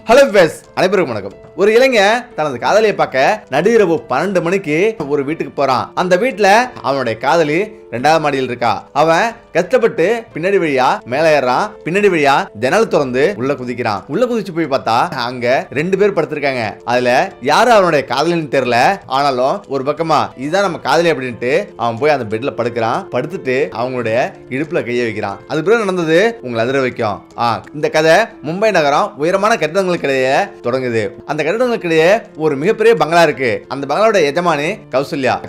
Hello base அனைவருக்கும் வணக்கம். ஒரு இளைஞன் தனது காதலியை பார்க்க நடுஇரவு 12 மணிக்கு ஒரு வீட்டுக்கு போறான். அந்த வீட்டுல அவனுடைய காதலி 2வது மாடியில் இருக்கா. அவன் கஷ்டப்பட்டு பின்னாடி வழியா மேல ஏறான். பின்னாடி வழியா ஜன்னல் திறந்து உள்ள குதிக்கிறான். உள்ள குதிச்சு போய் பார்த்தா அங்க 2 பேர் படுத்திருக்காங்க. அதுல யாரு அவனுடைய காதலின்னு தெரியல. ஆனாலும் ஒரு பக்கமா இதுதான் நம்ம காதலி அப்படின்ட்டு அவன் போய் அந்த பெட்ல படுக்கிறான். படுத்துட்டு அவங்களுடைய இடுப்புல கைய வைக்கிறான். அது பிறகு நடந்தது உங்களை அதிர வைக்கும். இந்த கதை மும்பை நகரம் உயரமான கட்டிடங்களுக்கிடையே தொடங்குது. அந்த கட்டிடங்களுக்கிடையே ஒரு மிகப்பெரிய பங்களா இருக்கு. அந்த பங்களாவோட எஜமானி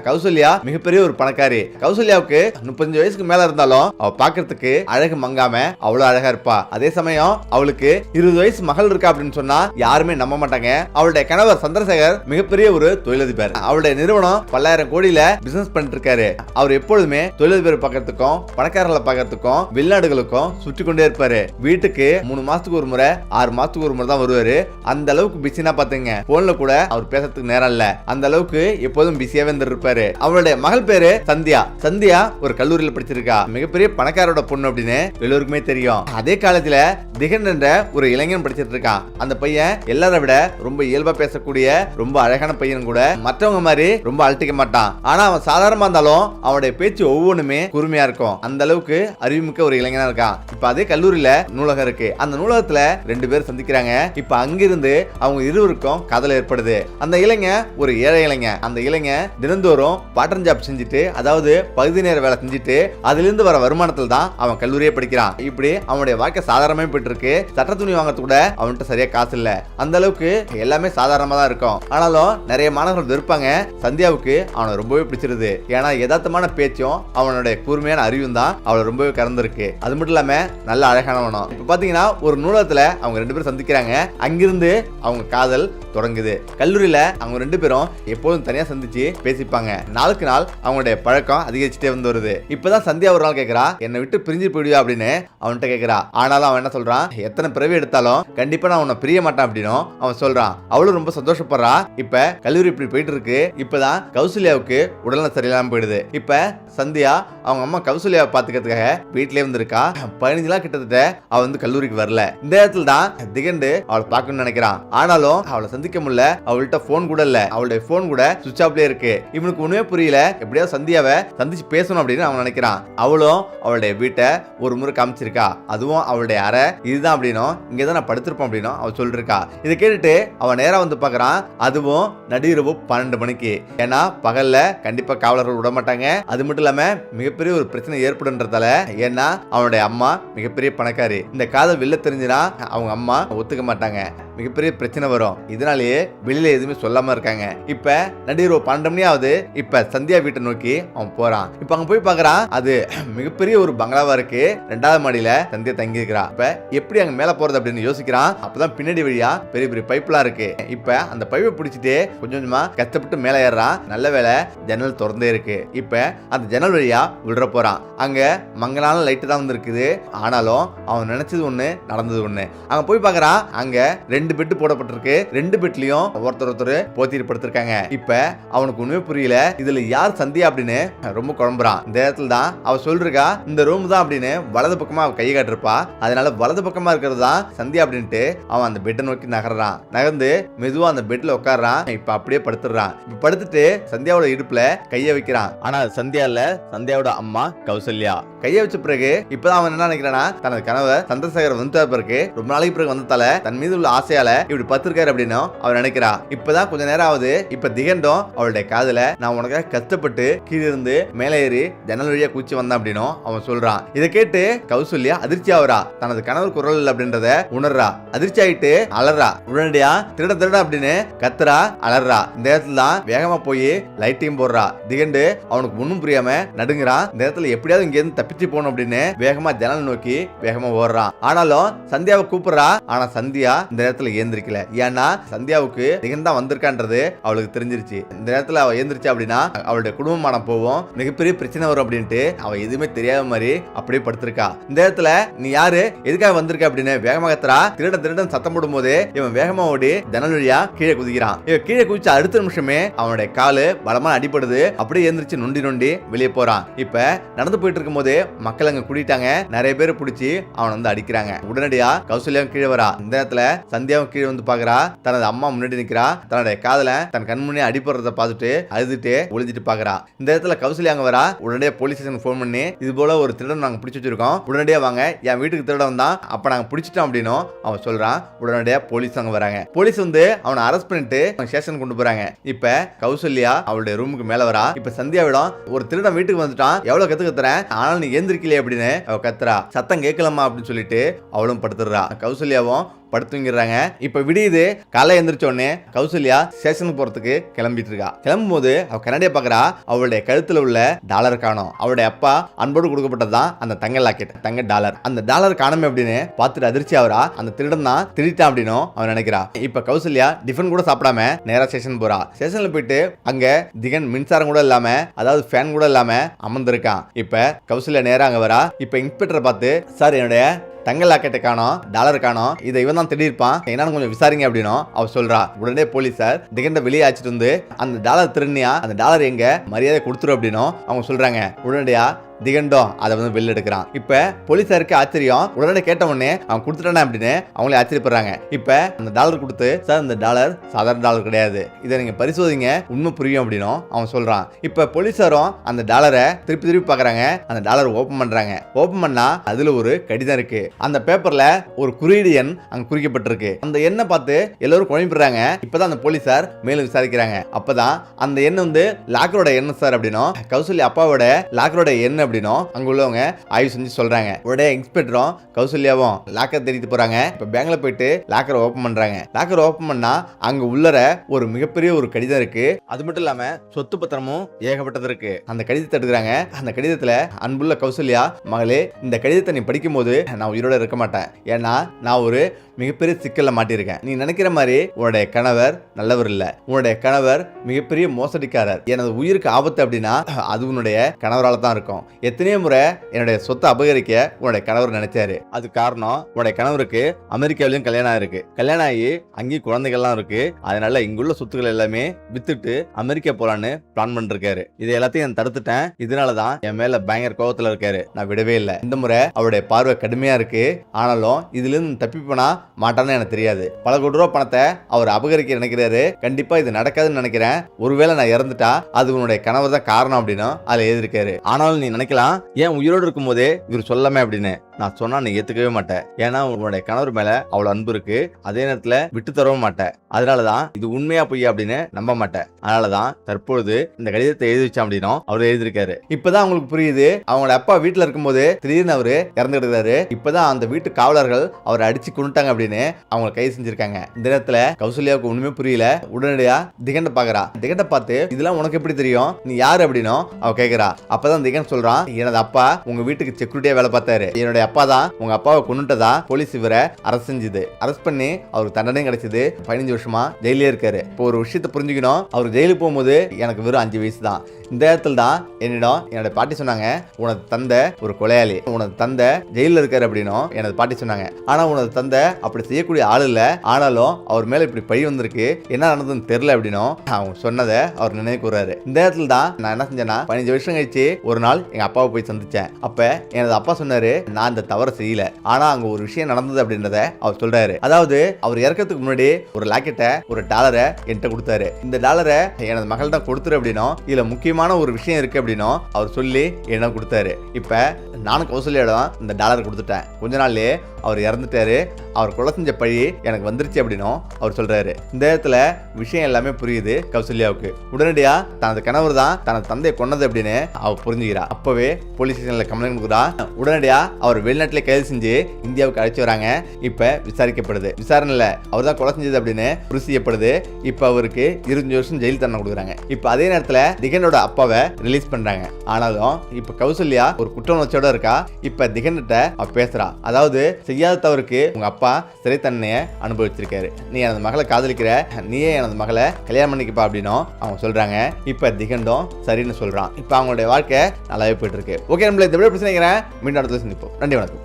கௌசல்யா மிகப்பெரிய ஒரு பணக்காரி. கௌசல்யாவுக்கு 35 வயசுக்கு மேல இருந்தாலும் அவ பாக்குறதுக்கு அழகு மங்காம அவ்வளவு அழகா இருப்பா. அதே சமயம் அவளுக்கு 20 வயசு மகள் இருக்கா அப்படின்னு சொன்னா யாருமே நம்ப மாட்டாங்க. அவளுடைய கணவர் சந்திரசேகர் மிகப்பெரிய ஒரு தொழிலதிபர். அவளுடைய நிறுவனம் பல்லாயிரம் கோடியில பிசினஸ் பண்ணிட்டு இருக்காரு. அவர் எப்பொழுதுமே தொழிலதிபர் பார்க்கறதுக்கும் பணக்காரர்களை பார்க்கறதுக்கும் வெளிநாடுகளுக்கும் சுற்றி கொண்டே இருப்பாரு. வீட்டுக்கு 3 மாசத்துக்கு ஒரு முறை 6 மாசத்துக்கு ஒரு முறை தான் வருவாரு. அந்த அளவுக்கு பிஸினா பாத்துங்க. போன்ல கூட அவர் பேசுறதுக்கு நேரம் இல்ல. அந்த அளவுக்கு எப்போதும் பிஸியாவே இருப்பாரு. அவளுடைய மகள் பேரு சந்தியா ஒரு கல்லூரியில படிச்சிருக்கா. மிகப்பெரிய பணக்காரோட பொண்ணு அப்படின்னு எல்லோருக்குமே தெரியும். அதே காலத்துல திகன் என்ற ஒரு இளைஞன் படிச்சிட்டு இருக்கான். அந்த பையன் எல்லாரை விட ரொம்ப இயல்பா பேசக்கூடிய ரொம்ப அழகான பையன் கூட. மற்றவங்க மாதிரி ரொம்ப அழட்டிக்க மாட்டான். ஆனா அவன் சாதாரணமா இருந்தாலும் அவனுடைய பேச்சு ஒவ்வொன்றுமே குறுமையா இருக்கும். அந்த அளவுக்கு அறிவுமிக்க ஒரு இளைஞனா இருக்கான். இப்ப அதே கல்லூரியில நூலகம் இருக்கு. அந்த நூலகத்துல 2 பேர் சந்திக்கிறாங்க. இப்ப அங்கிருந்து அவங்க இருவருக்கும் காதல் ஏற்படுது. அந்த இளைஞன் ஒரு ஏழை இளைஞன். அந்த இளைஞன் தினந்தோறும் பார்ட் ஜாப் செஞ்சுட்டு, அதாவது பகுதி நேர வேலை செஞ்சுட்டு அதிலிருந்து வர வருமானத்தில் தான் அவன் கல்லூரியே படிக்கிறான். இப்படி அவனுடைய வாழ்க்கை சாதாரணமே போயிட்டு இருக்கு. சட்ட துணி வாங்கறது கூட அவன்கிட்ட சரியா காசு இல்ல. அந்த அளவுக்கு எல்லாமே சாதாரணமா தான் இருக்கும். ஆனாலும் நிறைய மாணவர்கள் வெறுப்பாங்க. சந்தியாவுக்கு அவனை ரொம்பவே பிடிச்சிருது. ஏன்னா யதார்த்தமான பேச்சும் அவனுடைய கூர்மையான அறிவும் தான் அவளை ரொம்பவே கறந்துருக்கு. அது மட்டும் இல்லாம நல்ல அழகானவனும். இப்ப பாத்தீங்கன்னா ஒரு நூலகத்துல அவங்க 2 பேரும் சந்திக்கிறாங்க. அங்கிருந்து அவங்க காதல் தொடங்குது. கல்லூரியில அவங்க 2 பேரும் எப்போதும் தனியா சந்திச்சு பேசிப்பாங்க. நாளுக்கு நாள் அவங்களுடைய பழக்கம் அதிகரிச்சுட்டே வந்து வருது. இப்பதான் சந்தியா ஒரு நாள் கேக்குறா, என்னை விட்டு பிரிஞ்சு போயிடுவா அப்படின்னு அவன்கிட்ட கேக்குறா. ஆனாலும் அவன் என்ன சொல்றான், எத்தனை பிறவி எடுத்தாலும் கண்டிப்பா நான் உன்னை பிரிய மாட்டேன் அப்படின்னு அவன் சொல்றான். அவளும் ரொம்ப சந்தோஷப்படுறா. இப்ப கல்லூரி இப்படி போயிட்டு இருக்கு. இப்பதான் கௌசல்யாவுக்கு உடல்நல சரியில்லாம போயிடுது. இப்ப சந்தியா அவங்க அம்மா கௌசல்யாவை பாத்துக்கிறதுக்காக வீட்லயே வந்திருக்கா. 15 நாள் கிட்டத்தட்ட அவ வந்து கல்லூரிக்கு வரல. இந்த இடத்துல தான் திகண்டு அவளை பார்க்கணும்னு நினைக்கிறான். ஆனாலும் அவளை சந்திக்க முடியல. அவள்கிட்ட போன் கூட இல்ல. அவளுடைய போன் கூட சுவிட்ச் ஆஃப்லயே இருக்கு. இவனுக்கு ஒண்ணுமே புரியல. எப்படியாவது சந்தியாவை சந்திச்சு பேசணும் அப்படின்னு அவன் நினைக்கிறான். அவளும் அவளுடைய வீட்டை ஒரு முறை காமிச்சிருக்கா. அதுவும் அவளுடைய அறை இதுதான் அப்படின்னும் இங்கதான் நான் படுத்திருப்போம் அப்படின்னும் அவள் சொல்லிருக்கா. இதை கேட்டுட்டு அவன் நேரா வந்து பாக்குறான். அதுவும் நடுஇரவு 12 மணிக்கு. ஏன்னா பகல்ல கண்டிப்பா காவலர்கள் விட மாட்டாங்க. அது மட்டும் இல்லாம மிகப்பெரிய ஒரு பிரச்சனை ஏற்படுன்றதால. ஏன்னா அவனுடைய அம்மா மிகப்பெரிய பணக்காரி. இந்த காதல் வெளில தெரிஞ்சுனா அவங்க அம்மா ஒத்துக்க மாட்டாங்க. மிகப்பெரிய பிரச்சனை வரும். இதனாலேயே வெளியில எதுவுமே சொல்லாம இருக்காங்க. இப்ப நடுஇரவு 12 மணி ஆகுது. இப்ப சந்தியா வீட்டை நோக்கி அவன் போறான். இப்ப அங்க போய் பாக்குறான். அது மிகப்பெரிய ஒரு பங்களாவா இருக்கு. 2வது மாடியில சந்தியா தங்கி இருக்கிறா. இப்ப எப்படி அங்க மேல போறது அப்படின்னு யோசிக்கிறான். அப்பதான் பின்னாடி வழியா பெரிய பெரிய பைப்லாம் இருக்கு. இப்ப அந்த பைப்பை பிடிச்சிட்டு கொஞ்சம் கொஞ்சமா கஷ்டப்பட்டு மேல ஏறான். நல்ல வேளை ஜன்னல் திறந்தே இருக்கு. இப்ப அந்த ஜன்னல் வழியா விழுற போறான். அங்க மங்கலான லைட்டு தான் வந்து இருக்குது. ஆனாலும் அவன் நினைச்சது ஒண்ணு, நடந்தது ஒண்ணு. அங்க போய் பாக்குறான். அங்க 2 பெட் போடப்பட்டிருக்கு. 2 பெட்லயும் ஒருத்தர் போத்திட்டு படுத்திருக்காங்க. இப்ப அவனுக்கு ஒண்ணுமே புரியல. இதுல யார் சந்தியா அப்படின்னு ரொம்ப குழம்புறான். இந்த இடத்துல தான் அவ சொல்றா, இந்த ரூம் தான் அப்படின்னு வலது பக்கமா அவ கை காட்டிருப்பா. அதனால வலது பக்கமா இருக்கிறது தான் சந்தியா அப்படின்ட்டு அவன் அந்த பெட்டை நோக்கி நகர்றான். நகர்ந்து மெதுவா அந்த பெட்ல உட்கார்றான். இப்ப அப்படியே படுத்துறான். இப்ப படுத்துட்டு சந்தியாவோட இடுப்புல கைய வைக்கிறான். ஆனா சந்தியா இல்ல, சந்தியாவோட அம்மா கௌசல்யா. கைய வச்ச பிறகு இப்பதான் அவன் என்ன நினைக்கிறானா, தனது கணவர் சந்திரசேகர் வந்து பிறகு ரொம்ப நாளைக்கு பிறகு வந்ததால தன் மீது உள்ள ஆசையால இப்படி பத்திருக்காரு அப்படின்னு அவர் நினைக்கிறா. இப்பதான் கொஞ்ச நேரம் ஆகுது. இப்ப திகண்டும் அவளுடைய காதுல, நான் உனக்காக கஷ்டப்பட்டு கீழே இருந்து மேலே ஏறி ஜன்னல் வழியா கூச்சி வந்தான் அப்படின்னு அவன் சொல்றான். இதை கேட்டு கௌசல்யா அதிர்ச்சி ஆகுறா. தனது கணவர் குரல் இல்லை அப்படின்றத உணர்றா. அதிர்ச்சி ஆயிட்டு அலறா. உடனடியா திருட அப்படின்னு கத்துறா, அலறா. இந்த இடத்துல தான் வேகமா போய் லைட்டையும் போடுறா. திகண்டு அவனுக்கு ஒண்ணும் புரியாம நடுங்குறான். இந்த இடத்துல எப்படியாவது இங்க இருந்து தப்பிச்சு போகணும் அப்படின்னு வேகமா ஜன்னல் நோக்கி வேகமா ஓடுறான். ஆனாலும் சந்தியாவை கூப்பிடுறா. ஆனா சந்தியா இந்த இடத்துல ஏந்திரிக்கல. ஏன்னா சந்தியாவுக்கு திகன் தான் வந்திருக்கான்றது அவளுக்கு தெரிஞ்சிருச்சு. இந்த நேரத்துல அவ எழுந்திருச்சு அப்படின்னா அவளுடைய குடும்பமானம் போவோம், மிகப்பெரிய பிரச்சனை வரும் அப்படின்ட்டு அவ எதுவுமே தெரியாத மாதிரி அப்படியே படுத்திருக்கா. இந்த இடத்துல நீ யாரு, எதுக்காக வந்திருக்க அப்படின்னு வேகமாக கத்துறா. திருடன் சத்தம் போடும் போது இவன் வேகமா ஓடி ஜன்னல் வழியா கீழே குதிக்கிறான். இவன் கீழே குதிச்ச அடுத்த நிமிஷமே அவனுடைய காலு பலமா அடிபடுது. அப்படியே எழுந்திருச்சு நொண்டி வெளியே போறான். இப்ப நடந்து போயிட்டு இருக்கும் போது மக்கள் அங்க கூட்டிட்டாங்க. நிறைய பேர் பிடிச்சி அவன் வந்து அடிக்கிறாங்க. உடனடியா கௌசல்யாவும் கீழே வரா. இந்த இடத்துல சந்தியாவும் கீழே வந்து பாக்குறா. தனது அம்மா முன்னாடி நிக்கிறா. தன்னுடைய காதல தன் கண் முன்னே அடிப்படுறத பார்த்துட்டு அழுதுட்டு ஒளிஞ்சிட்டு பாக்குறா. இந்த இடத்துல கௌசல்யா அங்க வரா. உடனடியா போலீஸ் ஸ்டேஷனுக்கு போன் பண்ணி இது போல ஒரு திருடன் நாங்க பிடிச்சி வச்சிருக்கோம், உடனடியா வாங்க, என் வீட்டுக்கு திருடன் வந்தான், அப்ப நாங்க பிடிச்சிட்டோம் அப்படின்னு அவன் சொல்றான். உடனடியா போலீஸ் அங்க வராங்க. போலீஸ் வந்து அவனை அரெஸ்ட் பண்ணிட்டு ஸ்டேஷன் கொண்டு போறாங்க. இப்ப கௌசல்யா அவளுடைய ரூமுக்கு மேல வரா. இப்ப சந்தியாவிடம் ஒரு திருடன் வீட்டுக்கு வந்துட்டான், எவ்வளவு கத்துறேன், ஆனாலும் நீ ஏந்திருக்கலையே அப்படின்னு அவ கத்துறா. சத்தம் கேட்கலாமா அப்படின்னு சொல்லிட்டு அவளும் படுத்துறா. கௌசல்யாவும் படுத்துங்கிறாங்க. இப்ப விடியுது. காலை எந்திரிச்ச உடனே கௌசல்யா ஸ்டேஷனுக்கு போறதுக்கு கிளம்பிட்டு இருக்கா. கிளம்பும் போது அவ கண்ணாடியை பாக்குறா. அவளுடைய கழுத்துல உள்ள டாலர் காணோம். அவளுடைய அப்பா அன்போடு கொடுக்கப்பட்டதான் அந்த தங்க லாக்கெட், தங்க டாலர். அந்த டாலர் காணுமே அப்படின்னு பார்த்துட்டு அதிர்ச்சி ஆகுறா. அந்த திருடன் தான் திருட்டான் அப்படின்னு அவன் நினைக்கிறா. இப்ப கௌசல்யா டிஃபன் கூட சாப்பிடாம நேரா ஸ்டேஷன் போறா. ஸ்டேஷன்ல போயிட்டு அங்க திகன் மின்சாரம் கூட இல்லாம, அதாவது ஃபேன் கூட இல்லாம அமர்ந்திருக்கான். இப்ப கௌசல்யா நேரா அங்க வரா. இப்ப இன்ஸ்பெக்டரை பார்த்து, சார் என்னுடைய தங்க லாக்கெட்டை காணோம், டாலர் காணோம், இதை இவன் தான் திருடிருப்பான், என்னன்னு கொஞ்சம் விசாரிங்க அப்படின்னு அவ சொல்றா. உடனே போலீஸார் திகண்ட வெளியே ஆச்சிட்டு வந்து அந்த டாலர் திருநியா, அந்த டாலர் எங்க, மரியாதை கொடுத்துரும் அப்படின்னு அவங்க சொல்றாங்க. உடனடியா திகண்டம் அதை வந்து வெளில எடுக்கிறான். இப்ப போலீஸாருக்கு ஆச்சரியம். உடனே கேட்ட உடனே அவன் கொடுத்துட்டானே அப்படின்னு அவங்களே ஆச்சரியப்படுறாங்க. இப்ப அந்த டாலர் கொடுத்து, சார் இந்த டாலர் சாதாரண டாலர் கிடையாது, இதை நீங்க பரிசோதிங்க, உண்மை புரியும் அப்படின்னு அவன் சொல்றான். இப்ப போலீஸாரும் அந்த டாலரை திருப்பி பாக்குறாங்க. அந்த டாலர் ஓபன் பண்றாங்க. ஓபன் பண்ணா அதுல ஒரு கடிதம் இருக்கு. அந்த பேப்பர்ல ஒரு குறியீடு எண் அங்க குறிக்கப்பட்டிருக்கு. அந்த எண்ணை பார்த்து எல்லாரும் குழம்பிடுறாங்க. இப்பதான் அந்த போலீஸார் மேலும் விசாரிக்கிறாங்க. அப்பதான் அந்த எண் வந்து லாக்கரோட எண்ணு சார் அப்படின்னும், கௌசல்யா அப்பாவோட லாக்கரோட எண் அப்படின்னும் அங்க உள்ளவங்க ஆய்வு செஞ்சு சொல்றாங்க. உடனே இன்ஸ்பெக்டரும் கௌசல்யாவும் லாக்கர் தேடிட்டு போறாங்க. இப்ப பேங்க்ல போயிட்டு லாக்கரை ஓபன் பண்றாங்க. லாக்கர் ஓபன் பண்ணா அங்க உள்ளர ஒரு மிகப்பெரிய ஒரு கடிதம் இருக்கு. அது மட்டும் இல்லாம சொத்து பத்திரமும் ஏகப்பட்டது இருக்கு. அந்த கடிதத்தை எடுக்கிறாங்க. அந்த கடிதத்துல, அன்புள்ள கௌசல்யா மகளே, இந்த கடிதத்தை நீ படிக்கும் போது நான் உயிரோட இருக்க மாட்டேன். ஏன்னா நான் ஒரு மிகப்பெரிய சிக்கல்ல மாட்டிருக்கேன். நீ நினைக்கிற மாதிரி உன்னுடைய கணவர் நல்லவர் இல்ல. உன்னுடைய கணவர் மிகப்பெரிய மோசடிக்காரர். எனது உயிருக்கு ஆபத்து அப்படின்னா அது உன்னுடைய கணவரால தான் இருக்கும். எத்தனையோ முறை என்னுடைய சொத்தை அபகரிக்க உன்னுடைய கணவர் நினைச்சாரு. அது காரணம், உன்னுடைய கணவருக்கு அமெரிக்காவிலும் கல்யாணம் இருக்கு. கல்யாணம் ஆகி அங்கேயும் குழந்தைகள்லாம் இருக்கு. அதனால இங்குள்ள சொத்துக்கள் எல்லாமே வித்துட்டு அமெரிக்கா போலான்னு பிளான் பண்ணிருக்காரு. இது எல்லாத்தையும் தடுத்துட்டேன். இதனாலதான் என் மேல பயங்கர கோபத்துல இருக்காரு. நான் விடவே இல்லை. இந்த முறை அவருடைய பார்வை கடுமையா இருக்கு. ஆனாலும் இதுல இருந்து தப்பி போனா மாட்டான்னு எனக்கு தெரியாது. பல கோடி ரூபாய் பணத்தை அவர் அபகரிக்க நினைக்கிறாரு. கண்டிப்பா இது நடக்காதுன்னு நினைக்கிறேன். ஒருவேளை நான் இறந்துட்டா அது உன்னுடைய கணவர் தான் காரணம் அப்படின்னு அதுல எழுதிருக்காரு. ஆனாலும் நீ நினைக்கலாம், ஏன் உயிரோடு இருக்கும் போதே இவர் சொல்லாம அப்படின்னு. நான் சொன்னா நீ ஏத்துக்கவே மாட்டேன். ஏன்னா உன்னுடைய கணவர் மேல அவ்வளவு அன்பு இருக்கு. அதே நேரத்துல விட்டு தரவும் மாட்டேன். அதனாலதான் இது உண்மையா பொய்யா அப்படின்னு நம்ப மாட்டேன். அதனாலதான் தற்பொழுது இந்த கடிதத்தை எழுதி வச்சா அப்படின்னும் அவர் எழுதியிருக்காரு. இப்பதான் அவங்களுக்கு புரியுது, அவங்களோட அப்பா வீட்டுல இருக்கும்போது திடீர்னு அவரு இறந்துடுறாரு. இப்பதான் அந்த வீட்டு காவலர்கள் அவரை அடிச்சு கொண்டுட்டாங்க அப்படின்னு அவங்க கைது செஞ்சிருக்காங்க. இந்த நேரத்துல கௌசல்யாவுக்கு ஒண்ணுமே புரியல. உடனடியா திகண்ட பாக்குறா. திகண்ட பார்த்து, இதெல்லாம் உனக்கு எப்படி தெரியும், நீ யாரு அப்படின்னு அவ கேக்குறா. அப்பதான் திகன் சொல்றான், எனது அப்பா உங்க வீட்டுக்கு செக்யூரிட்டியா வேலை பார்த்தாரு. என்னுடைய அப்பா தான் உங்க அப்பாவை கொண்டுட்டதா போலீஸ் இவரை அரெஸ்ட் செஞ்சது. அரெஸ்ட் பண்ணி அவருக்கு தண்டனை கிடைச்சது. 15 வருஷமா ஜெயிலே இருக்காரு. இப்போ ஒரு விஷயத்தை புரிஞ்சுக்கணும், அவர் ஜெயிலுக்கு போகும்போது எனக்கு வெறும் 5 வயசு தான். இந்த இடத்துல தான் என்னிடம் என்னோட பாட்டி சொன்னாங்க, உனது தந்தை ஒரு கொலையாளி, உனது தந்தை ஜெயில இருக்காரு அப்படின்னும் எனது பாட்டி சொன்னாங்க. ஆனா உனது தந்தை அப்படி செய்யக்கூடிய ஆள் இல்ல. ஆனாலும் அவர் மேல இப்படி பழி வந்திருக்கு, என்ன நடந்ததுன்னு தெரியல அப்படின்னும் அவங்க சொன்னதை அவர் நினைவு கூறாரு. இந்த இடத்துல தான் நான் என்ன செஞ்சேன்னா, 15 வருஷம் கழிச்சு ஒரு நாள் எங்க அப்பாவை போய் சந்திச்சேன். அப்ப எனது அப்பா சொன்னாரு, நான் இந்த தவறை செய்யல, ஆனா அங்க ஒரு விஷயம் நடந்தது அப்படின்றத அவர் சொல்றாரு. அதாவது அவர் இறக்கிறதுக்கு முன்னாடி ஒரு லாக்கெட்டை, ஒரு டாலரை என்கிட்ட கொடுத்தாரு. இந்த டாலரை எனது மகள் தான் கொடுத்துரு அப்படின்னும், இதுல முக்கியமான ஒரு விஷயம் இருக்கு அப்படின்னும் அவர் சொல்லி என்ன கொடுத்தாரு. இப்ப நானும் கௌசல்யாடம் இந்த டாலர் கொடுத்துட்டேன். கொஞ்ச நாள்லயே அவர் இறந்துட்டாரு. அவர் கொலை செஞ்ச பழி எனக்கு வந்துருச்சு அப்படின்னும் அவர் சொல்றாரு. இந்த இடத்துல விஷயம் எல்லாமே புரியுது கௌசல்யாவுக்கு. உடனடியா தனது கணவர் தான் தனது தந்தையை கொன்னது அப்படின்னு அவர் புரிஞ்சுக்கிறா. அப்பவே போலீஸ் ஸ்டேஷன்ல கம்ப்ளைண்ட் கொடுக்குறா. உடனடியா அவர் வெளிநாட்டிலே கைது செஞ்சு இந்தியாவுக்கு அழைச்சு வராங்க. இப்ப விசாரிக்கப்படுது. விசாரணையில அவர் தான் கொலை செஞ்சது அப்படின்னு உறுதி செய்யப்படுது. இப்ப அவருக்கு 25 வருஷம் ஜெயில் தண்டனை கொடுக்குறாங்க. இப்ப அதே நேரத்துல திகனோட அப்பாவை ரிலீஸ் பண்றாங்க. ஆனாலும் இப்ப கௌசல்யா ஒரு குற்ற உணர்ச்சியோட இருக்கா. இப்ப திகன்கிட்ட அவ பேசுறா. அதாவது செய்யாத தவறுக்கு உங்க அப்பா சிறை தண்டனையை அனுபவிச்சிருக்காரு. நீ எனது மகளை காதலிக்கிற, நீயே எனது மகளை கல்யாணம் பண்ணிக்கப்பா அப்படின்னும் அவங்க சொல்றாங்க. இப்ப திகண்டும் சரின்னு சொல்றான். இப்ப அவங்களுடைய வாழ்க்கை நல்லாவே போயிட்டு இருக்கு. ஓகே, நம்மள இந்த வீடியோ பிரச்சனை மீண்டும் அடுத்த சந்திப்போம். நன்றி, வணக்கம்.